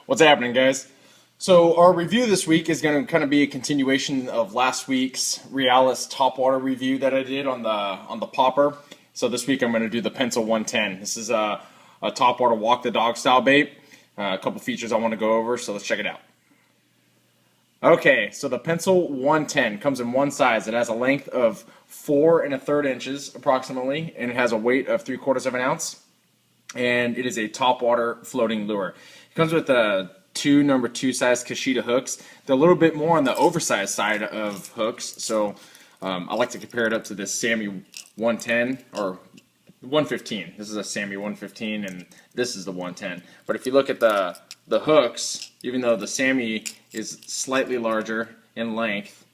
What's happening, guys? So our review this week is going to kind of be a continuation of last week's Realis topwater review that I did on the popper. So this week I'm going to do the Pencil 110. This is a topwater walk the dog style bait. A couple features I want to go over, so let's check it out. Okay, so the Pencil 110 comes in one size. It has a length of 4 1/3 inches approximately, and it has a weight of 3/4 of an ounce. And it is a topwater floating lure. It comes with two number 2 size Kashida hooks. They're a little bit more on the oversized side of hooks, so I like to compare it up to this Sammy 110 or 115. This is a Sammy 115, and this is the 110. But if you look at the hooks, even though the Sammy is slightly larger in length,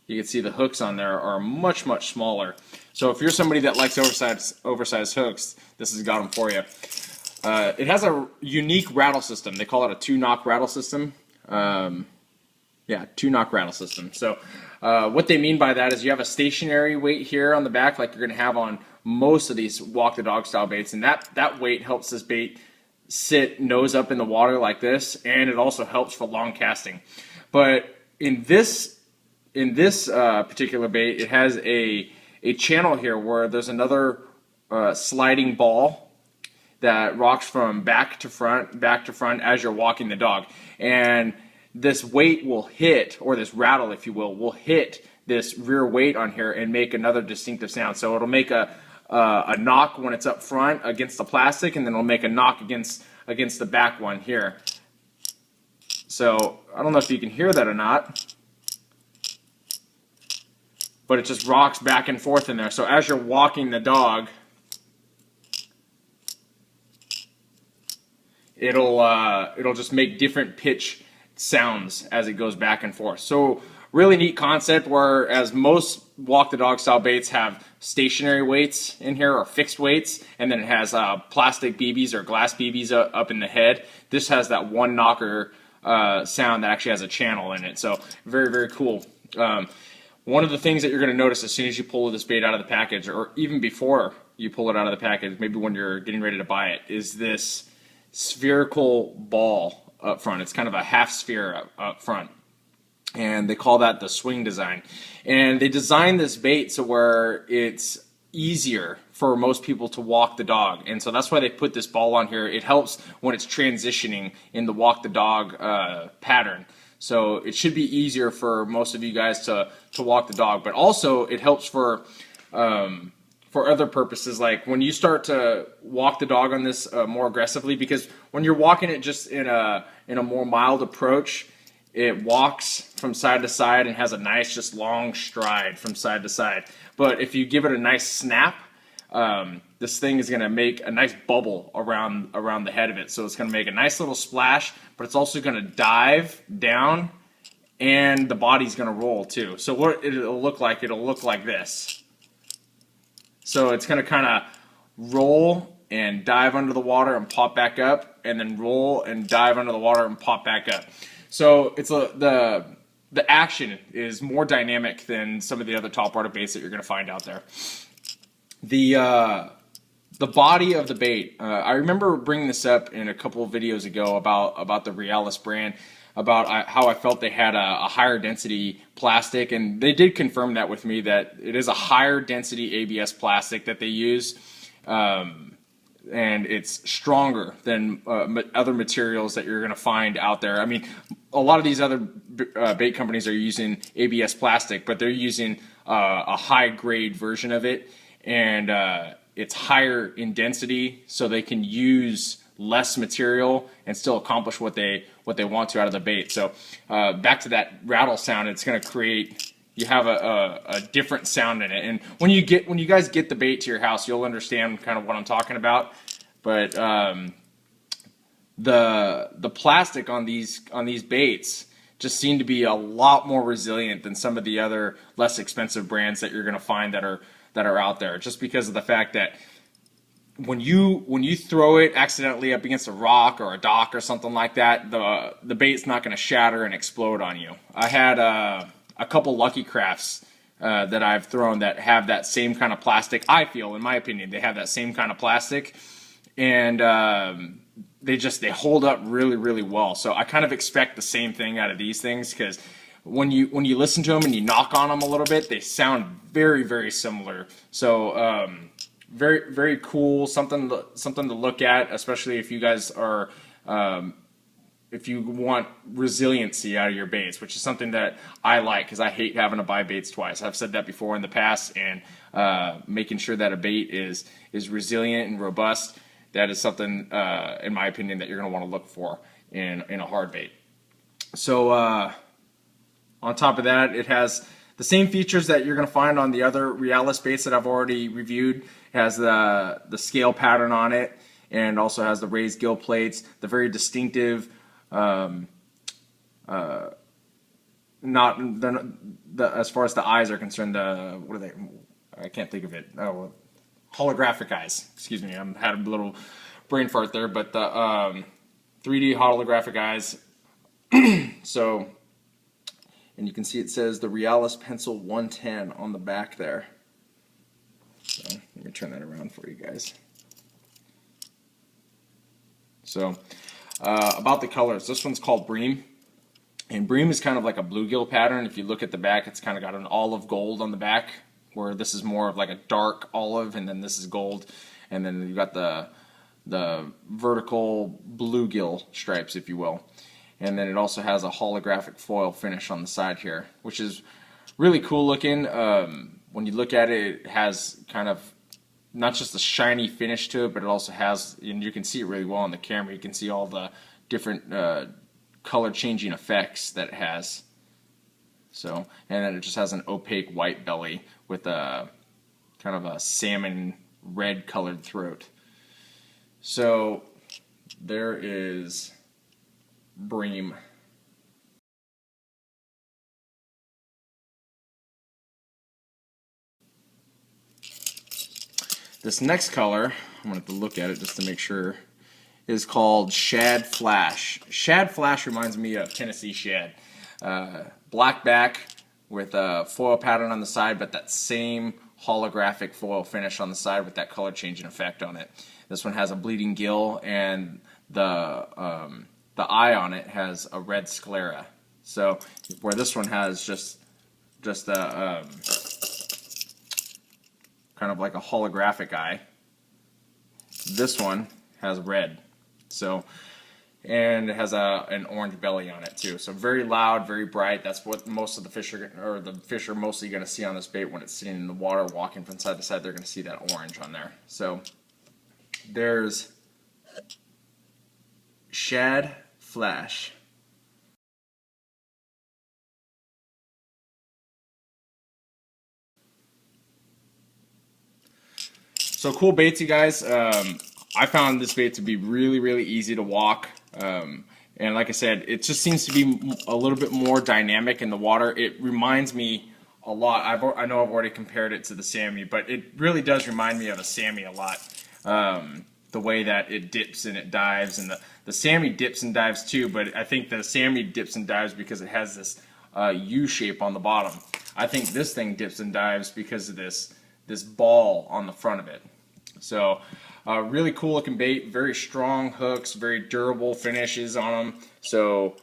you can see the hooks on there are much smaller. So if you're somebody that likes oversized hooks, this has got them for you. It has a unique rattle system. They call it a 2-knock rattle system. Yeah, 2-knock rattle system. So what they mean by that is you have a stationary weight here on the back, like you're going to have on most of these walk the dog style baits, and that weight helps this bait sit nose up in the water like this, and it also helps for long casting. But in this particular bait, it has a channel here where there's another sliding ball that rocks from back to front as you're walking the dog. And this weight will hit, or this rattle, if you will hit this rear weight on here and make another distinctive sound. So it'll make a knock when it's up front against the plastic, and then it'll make a knock against the back one here. So I don't know if you can hear that or not, but it just rocks back and forth in there. So as you're walking the dog, it'll just make different pitch sounds as it goes back and forth. So really neat concept, whereas most walk the dog style baits have stationary weights in here or fixed weights, and then it has plastic BBs or glass BBs up in the head. This has that one knocker sound that actually has a channel in it. So very cool. One of the things that you're going to notice as soon as you pull this bait out of the package, or even before you pull it out of the package, maybe when you're getting ready to buy it, is this spherical ball up front. It's kind of a half sphere up front, and they call that the swing design. And they designed this bait so where it's easier for most people to walk the dog, and so that's why they put this ball on here. It helps when it's transitioning in the walk the dog pattern. So it should be easier for most of you guys to walk the dog, but also it helps for other purposes, like when you start to walk the dog on this more aggressively, because when you're walking it just in a more mild approach, it walks from side to side and has a nice just long stride from side to side. But if you give it a nice snap, this thing is going to make a nice bubble around the head of it. So it's going to make a nice little splash, but it's also going to dive down, and the body's going to roll too. So what it'll look like this. So it's going to kind of roll and dive under the water and pop back up, and then roll and dive under the water and pop back up. So it's the action is more dynamic than some of the other topwater baits that you're going to find out there. The body of the bait, I remember bringing this up in a couple of videos ago about the Realis brand, about how I felt they had a higher density plastic, and they did confirm that with me, that it is a higher density ABS plastic that they use, and it's stronger than other materials that you're going to find out there. I mean, a lot of these other bait companies are using ABS plastic, but they're using a high grade version of it, and it's higher in density, so they can use less material and still accomplish what they want to out of the bait. So back to that rattle sound, it's going to create, you have a different sound in it. And when you guys get the bait to your house, you'll understand kind of what I'm talking about. But the plastic on these baits just seem to be a lot more resilient than some of the other less expensive brands that you're going to find that are out there, just because of the fact that when you throw it accidentally up against a rock or a dock or something like that, the bait's not going to shatter and explode on you. I had a couple Lucky Crafts that I've thrown that have that same kind of plastic. I feel, in my opinion, they have that same kind of plastic, and they hold up really, really well. So I kind of expect the same thing out of these things, because when you listen to them and you knock on them a little bit, they sound very, very similar. So very, very cool, something to look at, especially if you guys are if you want resiliency out of your baits, which is something that I like, because I hate having to buy baits twice. I've said that before in the past, and making sure that a bait is resilient and robust, that is something, in my opinion, that you're going to want to look for in a hard bait. So on top of that, it has the same features that you're going to find on the other Realis baits that I've already reviewed. It has the scale pattern on it, and also has the raised gill plates, the very distinctive as far as the eyes are concerned, what are they? I can't think of it. Oh, holographic eyes. Excuse me, I had a little brain fart there, but the 3D holographic eyes. So, and you can see it says the Realis Pencil 110 on the back there. So let me turn that around for you guys. So, about the colors, this one's called Bream, and Bream is kind of like a bluegill pattern. If you look at the back, it's kind of got an olive gold on the back, where this is more of like a dark olive, and then this is gold, and then you've got the vertical bluegill stripes, if you will, and then it also has a holographic foil finish on the side here, which is really cool looking. When you look at it, it has kind of not just a shiny finish to it, but it also has, and you can see it really well on the camera, you can see all the different color changing effects that it has. So, and then it just has an opaque white belly with a kind of a salmon red colored throat. So there is Bream. This next color, I'm going to have to look at it just to make sure, is called Shad Flash. Shad Flash reminds me of Tennessee Shad. Black back with a foil pattern on the side, but that same holographic foil finish on the side with that color changing effect on it. This one has a bleeding gill, and the eye on it has a red sclera. So where this one has just a kind of like a holographic eye, this one has red. So, and it has an orange belly on it too. So very loud, very bright. That's what most of the fish are mostly going to see on this bait when it's sitting in the water, walking from side to side. They're going to see that orange on there. So there's Shad Flash. So cool baits, you guys. I found this bait to be really, really easy to walk. And like I said, it just seems to be a little bit more dynamic in the water. It reminds me a lot. I know I've already compared it to the Sammy, but it really does remind me of a Sammy a lot. The way that it dips and it dives, and the Sammy dips and dives too, but I think the Sammy dips and dives because it has this U shape on the bottom. I think this thing dips and dives because of this ball on the front of it. So really cool looking bait, very strong hooks, very durable finishes on them. So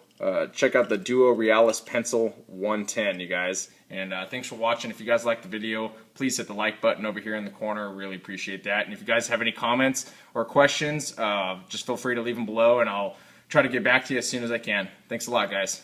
check out the DUO Realis Pencil 110, you guys. And thanks for watching. If you guys liked the video, please hit the like button over here in the corner. Really appreciate that. And if you guys have any comments or questions, just feel free to leave them below, and I'll try to get back to you as soon as I can. Thanks a lot, guys.